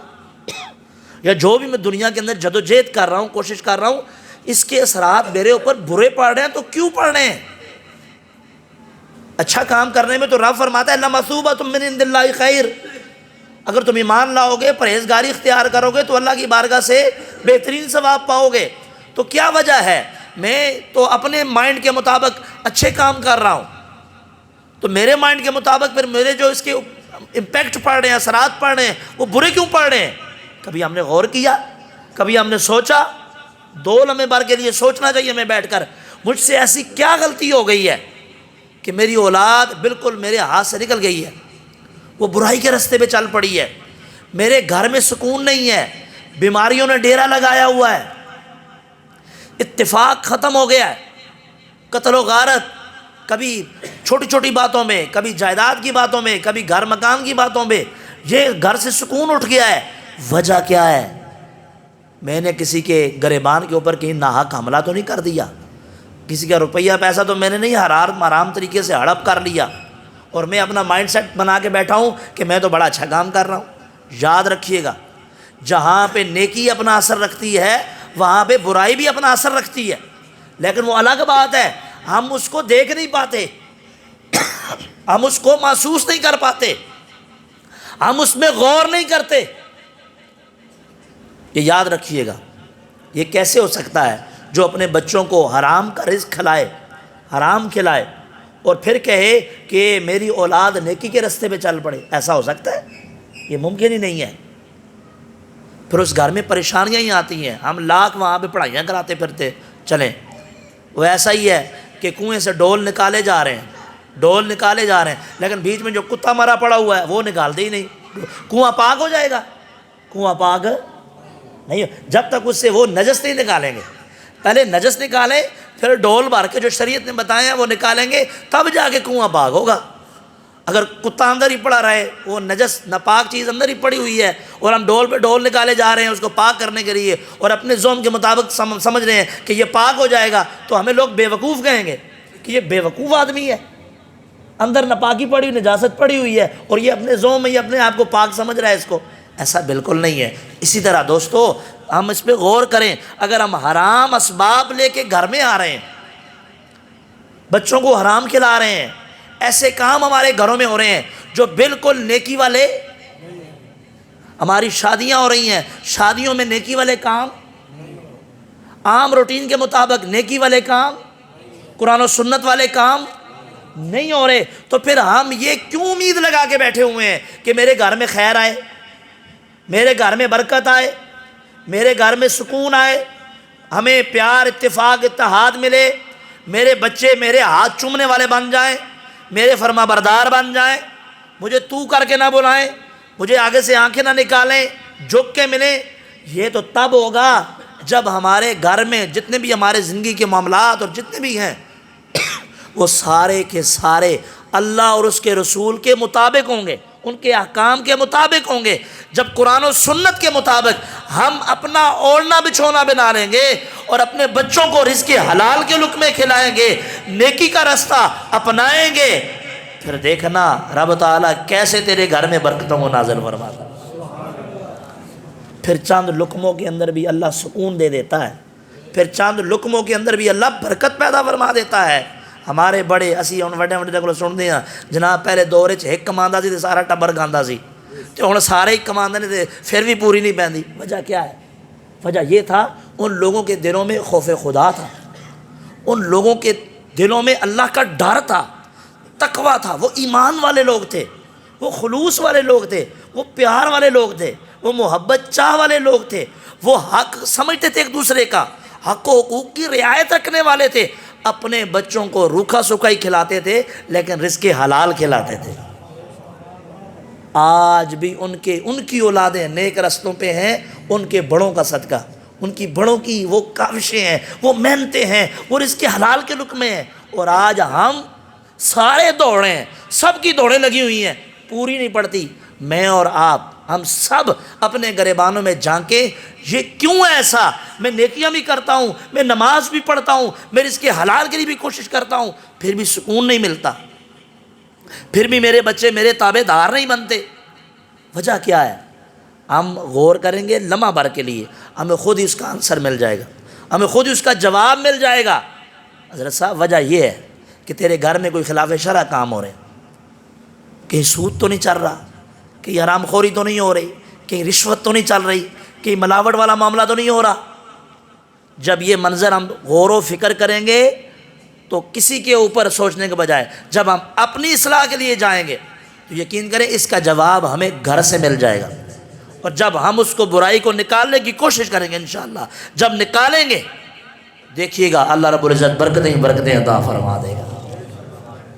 [SPEAKER 1] یا جو بھی میں دنیا کے اندر جدوجہد کر رہا ہوں، کوشش کر رہا ہوں، اس کے اثرات میرے اوپر برے پڑ رہے ہیں تو کیوں پڑ رہے ہیں؟ اچھا کام کرنے میں تو رب فرماتا ہے لمثوبۃ من عند اللہ خیر، اگر تم ایمان لاؤ گے، پرہیزگاری اختیار کرو گے تو اللہ کی بارگاہ سے بہترین ثواب پاؤ گے۔ تو کیا وجہ ہے؟ میں تو اپنے مائنڈ کے مطابق اچھے کام کر رہا ہوں، تو میرے مائنڈ کے مطابق پھر میرے جو اس کے امپیکٹ پڑ رہے ہیں، اثرات پڑ رہے ہیں، وہ برے کیوں پڑ رہے ہیں؟ کبھی ہم نے غور کیا؟ کبھی ہم نے سوچا؟ 2 لمحے بھر کے لیے سوچنا چاہیے ہمیں بیٹھ کر، مجھ سے ایسی کیا غلطی ہو گئی ہے کہ میری اولاد بالکل میرے ہاتھ سے نکل گئی ہے، وہ برائی کے راستے پہ چل پڑی ہے، میرے گھر میں سکون نہیں ہے، بیماریوں نے ڈیرا لگایا ہوا ہے، اتفاق ختم ہو گیا ہے، قتل و غارت، کبھی چھوٹی چھوٹی باتوں میں، کبھی جائیداد کی باتوں میں، کبھی گھر مکان کی باتوں میں، یہ گھر سے سکون اٹھ گیا ہے۔ وجہ کیا ہے؟ میں نے کسی کے گریبان کے اوپر کہیں ناحق حملہ تو نہیں کر دیا، کسی کا روپیہ پیسہ تو میں نے نہیں حرام طریقے سے ہڑپ کر لیا، اور میں اپنا مائنڈ سیٹ بنا کے بیٹھا ہوں کہ میں تو بڑا اچھا کام کر رہا ہوں۔ یاد رکھیے گا، جہاں پہ نیکی اپنا اثر رکھتی ہے وہاں پہ برائی بھی اپنا اثر رکھتی ہے، لیکن وہ الگ بات ہے، ہم اس کو دیکھ نہیں پاتے، ہم اس کو محسوس نہیں کر پاتے، ہم اس میں غور نہیں کرتے۔ یہ یاد رکھیے گا، یہ کیسے ہو سکتا ہے جو اپنے بچوں کو حرام کا رزق کھلائے، حرام کھلائے، اور پھر کہے کہ میری اولاد نیکی کے راستے پہ چل پڑے؟ ایسا ہو سکتا ہے؟ یہ ممکن ہی نہیں ہے۔ پھر اس گھر میں پریشانیاں ہی آتی ہیں، ہم لاکھ وہاں پہ پڑھائیاں کراتے پھرتے چلیں۔ وہ ایسا ہی ہے کہ کنویں سے ڈول نکالے جا رہے ہیں، ڈول نکالے جا رہے ہیں، لیکن بیچ میں جو کتا مرا پڑا ہوا ہے وہ نکالتے ہی نہیں۔ کنواں پاک ہو جائے گا؟ کنواں پاک نہیں، جب تک اس سے وہ نجس نہیں نکالیں گے، پہلے نجس نکالیں، پھر ڈول بھر کے جو شریعت نے بتایا ہے وہ نکالیں گے، تب جا کے کنواں پاک ہوگا۔ اگر کتا اندر ہی پڑا رہے، وہ نجس ناپاک چیز اندر ہی پڑی ہوئی ہے، اور ہم ڈول پہ ڈول نکالے جا رہے ہیں اس کو پاک کرنے کے لیے، اور اپنے ذوق کے مطابق سمجھ رہے ہیں کہ یہ پاک ہو جائے گا، تو ہمیں لوگ بے وقوف کہیں گے کہ یہ بے وقوف آدمی ہے، اندر ناپاکی پڑی ہوئی، نجاست پڑی ہوئی ہے، اور یہ اپنے ذوق میں یہ اپنے آپ کو پاک سمجھ رہا ہے۔ اس کو ایسا بالکل نہیں ہے۔ اسی طرح دوستو ہم اس پہ غور کریں، اگر ہم حرام اسباب لے کے گھر میں آ رہے ہیں، بچوں کو حرام کھلا رہے ہیں، ایسے کام ہمارے گھروں میں ہو رہے ہیں جو بالکل نیکی والے، ہماری شادیاں ہو رہی ہیں، شادیوں میں نیکی والے کام، عام روٹین کے مطابق نیکی والے کام، قرآن و سنت والے کام نہیں ہو رہے، تو پھر ہم یہ کیوں امید لگا کے بیٹھے ہوئے ہیں کہ میرے گھر میں خیر آئے، میرے گھر میں برکت آئے، میرے گھر میں سکون آئے، ہمیں پیار، اتفاق، اتحاد ملے، میرے بچے میرے ہاتھ چومنے والے بن جائیں، میرے فرما بردار بن جائیں، مجھے تو کر کے نہ بلائیں، مجھے آگے سے آنکھیں نہ نکالیں، جھک کے ملیں۔ یہ تو تب ہوگا جب ہمارے گھر میں جتنے بھی ہمارے زندگی کے معاملات اور جتنے بھی ہیں وہ سارے کے سارے اللہ اور اس کے رسول کے مطابق ہوں گے، ان کے احکام کے مطابق ہوں گے۔ جب قرآن و سنت کے مطابق ہم اپنا اوڑھنا بچھونا بنا لیں گے اور اپنے بچوں کو رزق حلال کے لقمے کھلائیں گے، نیکی کا راستہ اپنائیں گے، پھر دیکھنا رب تعالیٰ کیسے تیرے گھر میں برکتوں کو نازل فرماتا ہے۔ پھر چند لقموں کے اندر بھی اللہ سکون دے دیتا ہے، پھر چند لقموں کے اندر بھی اللہ برکت پیدا فرما دیتا ہے۔ ہمارے بڑے اسی ہن وڈے وڈے کو سنتے ہیں جناب، پہلے دور چ ایک کماندا سی تے سارا ٹبر گاندا سی، تے ہن سارے ہی کماندے نے تے پھر بھی پوری نہیں پیندی۔ وجہ کیا ہے؟ وجہ یہ تھا ان لوگوں کے دلوں میں خوف خدا تھا، ان لوگوں کے دلوں میں اللہ کا ڈر تھا، تقویٰ تھا، وہ ایمان والے لوگ تھے، وہ خلوص والے لوگ تھے، وہ پیار والے لوگ تھے، وہ محبت چاہ والے لوگ تھے، وہ حق سمجھتے تھے ایک دوسرے کا، حق و حقوق کی رعایت رکھنے والے تھے، اپنے بچوں کو روکھا سوکھا ہی کھلاتے تھے لیکن رزق حلال کھلاتے تھے۔ آج بھی ان کی اولادیں نیک رستوں پہ ہیں، ان کے بڑوں کا صدقہ، ان کی بڑوں کی وہ کاوشیں ہیں، وہ محنتیں ہیں، وہ رزق حلال کے لقمے ہیں، اور آج ہم سارے دوڑیں ہیں، سب کی دوڑیں لگی ہوئی ہیں، پوری نہیں پڑتی۔ میں اور آپ ہم سب اپنے گریبانوں میں جھانکیں، یہ کیوں ایسا؟ میں نیکیاں بھی کرتا ہوں، میں نماز بھی پڑھتا ہوں، میں رزق حلال کے لیے بھی کوشش کرتا ہوں، پھر بھی سکون نہیں ملتا، پھر بھی میرے بچے میرے تابع دار نہیں بنتے۔ وجہ کیا ہے؟ ہم غور کریں گے لمحہ بھر کے لیے، ہمیں خود ہی اس کا آنسر مل جائے گا، ہمیں خود ہی اس کا جواب مل جائے گا۔ حضرت صاحب وجہ یہ ہے کہ تیرے گھر میں کوئی خلاف شرع کام ہو رہے ہیں، کہیں سود تو نہیں چل رہا، کہیں حرام خوری تو نہیں ہو رہی، کہیں رشوت تو نہیں چل رہی، کہیں ملاوٹ والا معاملہ تو نہیں ہو رہا۔ جب یہ منظر ہم غور و فکر کریں گے تو کسی کے اوپر سوچنے کے بجائے جب ہم اپنی اصلاح کے لیے جائیں گے تو یقین کریں اس کا جواب ہمیں گھر سے مل جائے گا. اور جب ہم اس کو برائی کو نکالنے کی کوشش کریں گے انشاءاللہ، جب نکالیں گے دیکھیے گا اللہ رب العزت برکتیں برکتیں عطا فرما دے گا.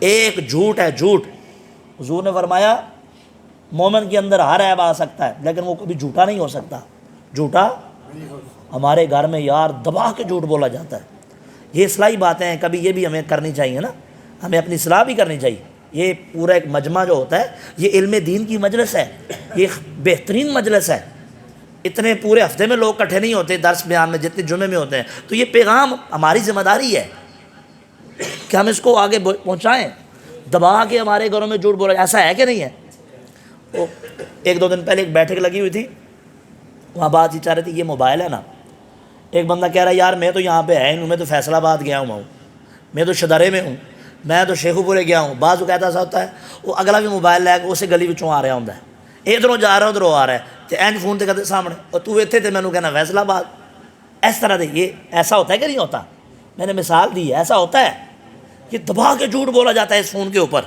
[SPEAKER 1] ایک جھوٹ ہے، جھوٹ. حضور نے فرمایا مومن کے اندر ہر عیب آ سکتا ہے لیکن وہ کبھی جھوٹا نہیں ہو سکتا. جھوٹا ہمارے گھر میں یار دبا کے جھوٹ بولا جاتا ہے. یہ اصلاحی باتیں ہیں، کبھی یہ بھی ہمیں کرنی چاہیے نا، ہمیں اپنی اصلاح بھی کرنی چاہیے. یہ پورا ایک مجمع جو ہوتا ہے یہ علم دین کی مجلس ہے، یہ بہترین مجلس ہے. اتنے پورے ہفتے میں لوگ اکٹھے نہیں ہوتے درس بیان میں جتنے جمعے میں ہوتے ہیں. تو یہ پیغام ہماری ذمہ داری ہے کہ ہم اس کو آگے پہنچائیں. دبا کے ہمارے گھروں میں جھوٹ بولا ایسا ہے کہ نہیں ہے؟ ایک دو دن پہلے ایک بیٹھک لگی ہوئی تھی، وہاں بات یہ چاہ رہی تھی یہ موبائل ہے نا. ایک بندہ کہہ رہا ہے یار میں تو یہاں پہ ہے ہی نہیں، میں تو فیصل آباد گیا ہوں، میں تو شدرے میں ہوں، میں تو شیخو پورے گیا ہوں. بعض کہتا ایسا ہوتا ہے وہ اگلا بھی موبائل لے کے اسے گلی بچوں آ رہا ہوں، ادھروں جا رہا ہوں ادھروں آ رہا ہے تو اینڈ فون تے کہتے سامنے اور تو اتنے تھے میں نے کہنا فیصل آباد. اس طرح دے یہ ایسا ہوتا ہے کہ نہیں ہوتا؟ میں نے مثال دی ہے، ایسا ہوتا ہے. یہ دبا کے جھوٹ بولا جاتا ہے اس فون کے اوپر.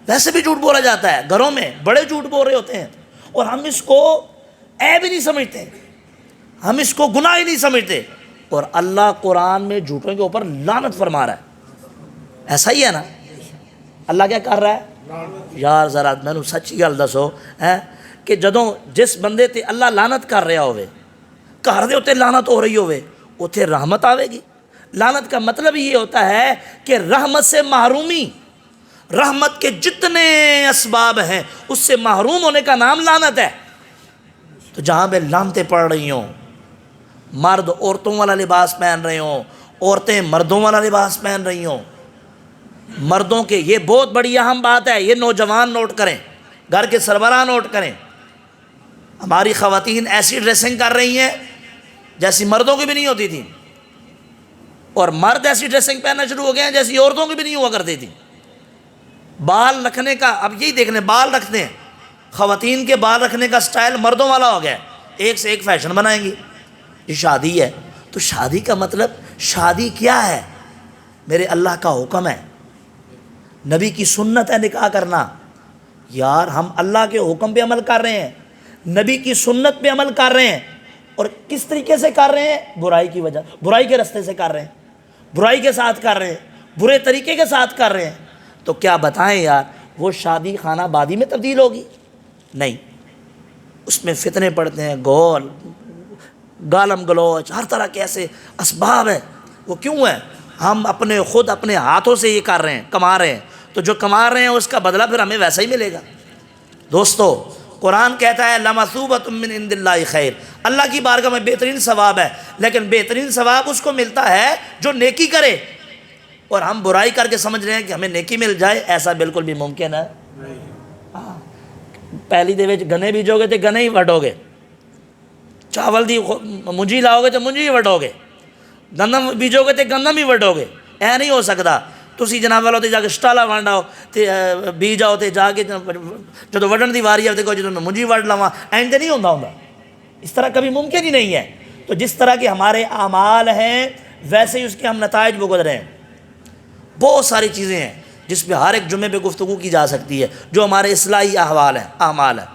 [SPEAKER 1] ویسے بھی جھوٹ بولا جاتا ہے گھروں میں، بڑے جھوٹ بول رہے ہوتے ہیں اور ہم اس کو عیب ہی نہیں سمجھتے، ہم اس کو گناہ ہی نہیں سمجھتے. اور اللہ قرآن میں جھوٹوں کے اوپر لعنت فرما رہا ہے. ایسا ہی ہے نا؟ اللہ کیا کر رہا ہے؟ یار ذرا میں نے سچی گل دسو کہ جدوں جس بندے تے اللہ لعنت کر رہا ہوئے، گھر دے اتنے لعنت ہو رہی ہوئے، اتنے رحمت آوے گی. لعنت کا مطلب یہ ہوتا ہے کہ رحمت سے محرومی، رحمت کے جتنے اسباب ہیں اس سے محروم ہونے کا نام لعنت ہے. تو جہاں پہ لعنتیں پڑ رہی ہوں، مرد عورتوں والا لباس پہن رہے ہوں، عورتیں مردوں والا لباس پہن رہی ہوں، مردوں کے یہ بہت بڑی اہم بات ہے، یہ نوجوان نوٹ کریں، گھر کے سربراہ نوٹ کریں. ہماری خواتین ایسی ڈریسنگ کر رہی ہیں جیسی مردوں کی بھی نہیں ہوتی تھی، اور مرد ایسی ڈریسنگ پہننا شروع ہو گئے ہیں جیسی عورتوں کی بھی نہیں ہوا کرتی تھی. بال رکھنے کا اب یہی دیکھ لیں، بال رکھتے ہیں، خواتین کے بال رکھنے کا سٹائل مردوں والا ہو گیا ہے، ایک سے ایک فیشن بنائیں گی. یہ شادی ہے تو شادی کا مطلب، شادی کیا ہے؟ میرے اللہ کا حکم ہے، نبی کی سنت ہے نکاح کرنا. یار ہم اللہ کے حکم پہ عمل کر رہے ہیں، نبی کی سنت پہ عمل کر رہے ہیں، اور کس طریقے سے کر رہے ہیں؟ برائی کی وجہ، برائی کے راستے سے کر رہے ہیں، برائی کے ساتھ کر رہے ہیں، برے طریقے کے ساتھ کر رہے ہیں. تو کیا بتائیں یار وہ شادی خانہ بادی میں تبدیل ہوگی؟ نہیں، اس میں فتنے پڑتے ہیں، گالم گلوچ، ہر طرح کے ایسے اسباب ہیں. وہ کیوں ہے؟ ہم خود اپنے ہاتھوں سے یہ کر رہے ہیں، کما رہے ہیں. تو جو کما رہے ہیں اس کا بدلہ پھر ہمیں ویسا ہی ملے گا. دوستو قرآن کہتا ہے لَمَثُوبَةٌ مِّنْ عِنْدِ اللَّهِ خَيْرٌ، اللہ کی بارگاہ میں بہترین ثواب ہے، لیکن بہترین ثواب اس کو ملتا ہے جو نیکی کرے. اور ہم برائی کر کے سمجھ رہے ہیں کہ ہمیں نیکی مل جائے، ایسا بالکل بھی ممکن ہے. پہلی دے وچ گنے بیجو گے تو گنے ہی وڈو گے، چاول دی منجی لاؤ گے تو منجی ہی وڈو گے، گندم بیجو گے تو گندم ہی وڈو گے. اے نہیں ہو سکتا. تسی جناب والو تے جا کے شٹالا وانڈ آؤ تے بیج آؤ تے جا کے جدو وڈن دی واری آؤ تے جدو میں منجی وڈ لواں، اینڈ تے نہیں ہوندا. اس طرح کبھی ممکن ہی نہیں ہے. تو جس طرح کے ہمارے اعمال ہیں ویسے ہی اس کے ہم نتائج بھگت رہے ہیں. بہت ساری چیزیں ہیں جس پہ ہر ایک جمعے پہ گفتگو کی جا سکتی ہے، جو ہمارے اصلاحی احوال ہیں، اعمال ہیں.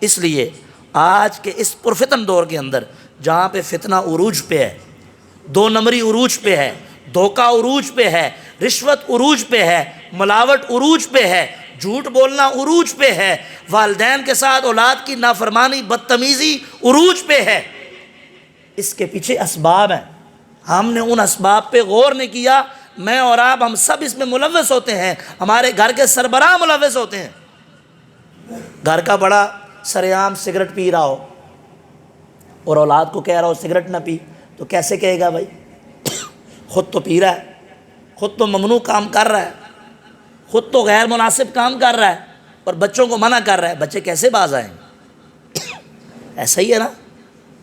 [SPEAKER 1] اس لیے آج کے اس پرفتن دور کے اندر جہاں پہ فتنہ عروج پہ ہے، دو نمبری عروج پہ ہے، دھوکہ عروج پہ ہے، رشوت عروج پہ ہے، ملاوٹ عروج پہ ہے، جھوٹ بولنا عروج پہ ہے، والدین کے ساتھ اولاد کی نافرمانی بدتمیزی عروج پہ ہے، اس کے پیچھے اسباب ہیں. ہم نے ان اسباب پہ غور نہیں کیا. میں اور آپ ہم سب اس میں ملوث ہوتے ہیں، ہمارے گھر کے سربراہ ملوث ہوتے ہیں. گھر کا بڑا سریعام سگریٹ پی رہا ہو اور اولاد کو کہہ رہا ہو سگریٹ نہ پی، تو کیسے کہے گا بھائی؟ خود تو پی رہا ہے، خود تو ممنوع کام کر رہا ہے، خود تو غیر مناسب کام کر رہا ہے اور بچوں کو منع کر رہا ہے، بچے کیسے باز آئیں گے؟ ایسا ہی ہے نا.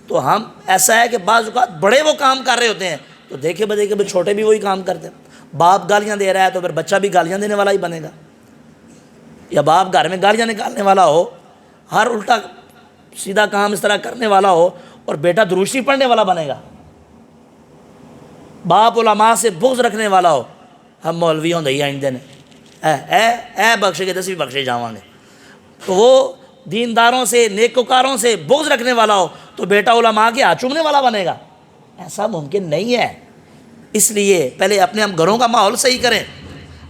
[SPEAKER 1] تو ہم ایسا ہے کہ بعض اوقات بڑے وہ کام کر رہے ہوتے ہیں تو دیکھے بدیکھے بھی چھوٹے بھی وہی کام کرتے ہیں. باپ گالیاں دے رہا ہے تو پھر بچہ بھی گالیاں دینے والا ہی بنے گا. یا باپ گھر میں گالیاں نکالنے والا ہو، ہر الٹا سیدھا کام اس طرح کرنے والا ہو، اور بیٹا دروشی پڑھنے والا بنے گا. باپ علماء سے بغض رکھنے والا ہو، ہم مولوی ہوں دئی آئندے نے اے بخش کے دس بھی بخشے جاواں گے. تو وہ دینداروں سے نیکوکاروں سے بغض رکھنے والا ہو تو بیٹا علماء کے ہاتھ چومنے والا بنے گا؟ ایسا ممکن نہیں ہے. اس لیے پہلے اپنے ہم گھروں کا ماحول صحیح کریں،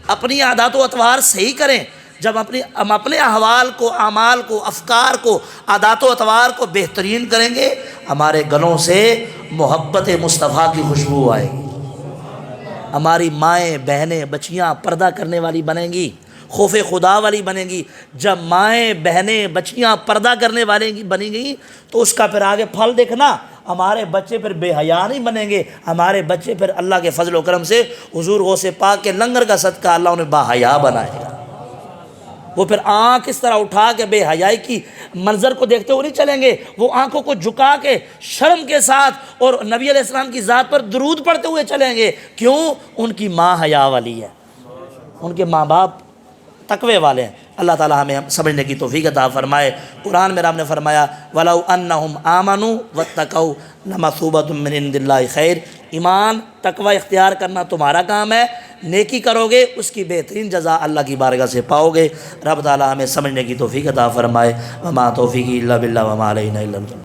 [SPEAKER 1] اپنی عادات و اطوار صحیح کریں. جب ہم اپنے احوال کو، اعمال کو، افکار کو، عادات و اطوار کو بہترین کریں گے، ہمارے گلوں سے محبت مصطفیٰ کی خوشبو آئے گی. ہماری مائیں بہنیں بچیاں پردہ کرنے والی بنیں گی، خوف خدا والی بنیں گی. جب مائیں بہنیں بچیاں پردہ کرنے والی بنیں گی تو اس کا پھر آگے پھل دیکھنا، ہمارے بچے پھر بے حیا نہیں بنیں گے، ہمارے بچے پھر اللہ کے فضل و کرم سے حضور غوث پاک کے لنگر کا صدقہ اللہ انہیں با حیا بنائے گا. وہ پھر آنکھ اس طرح اٹھا کے بے حیائی کی منظر کو دیکھتے ہوئے نہیں چلیں گے، وہ آنکھوں کو جھکا کے شرم کے ساتھ اور نبی علیہ السلام کی ذات پر درود پڑھتے ہوئے چلیں گے. کیوں؟ ان کی ماں حیا والی ہے، ان کے ماں باپ تقوی والے ہیں. اللہ تعالیٰ ہمیں سمجھنے کی توفیق عطا فرمائے. قرآن میں رب نے فرمایا وَلَوْ أَنَّهُمْ آمَنُوا وَاتَّقَوْا لَمَثُوبَةٌ مِّنْ عِندِ اللَّهِ خَيْرٌ. ایمان تقوی اختیار کرنا تمہارا کام ہے، نیکی کرو گے اس کی بہترین جزا اللہ کی بارگاہ سے پاؤ گے. رب تعالیٰ ہمیں سمجھنے کی توفیق عطا فرمائے. وما توفیقی الا باللہ وما علینا الا البلاغ.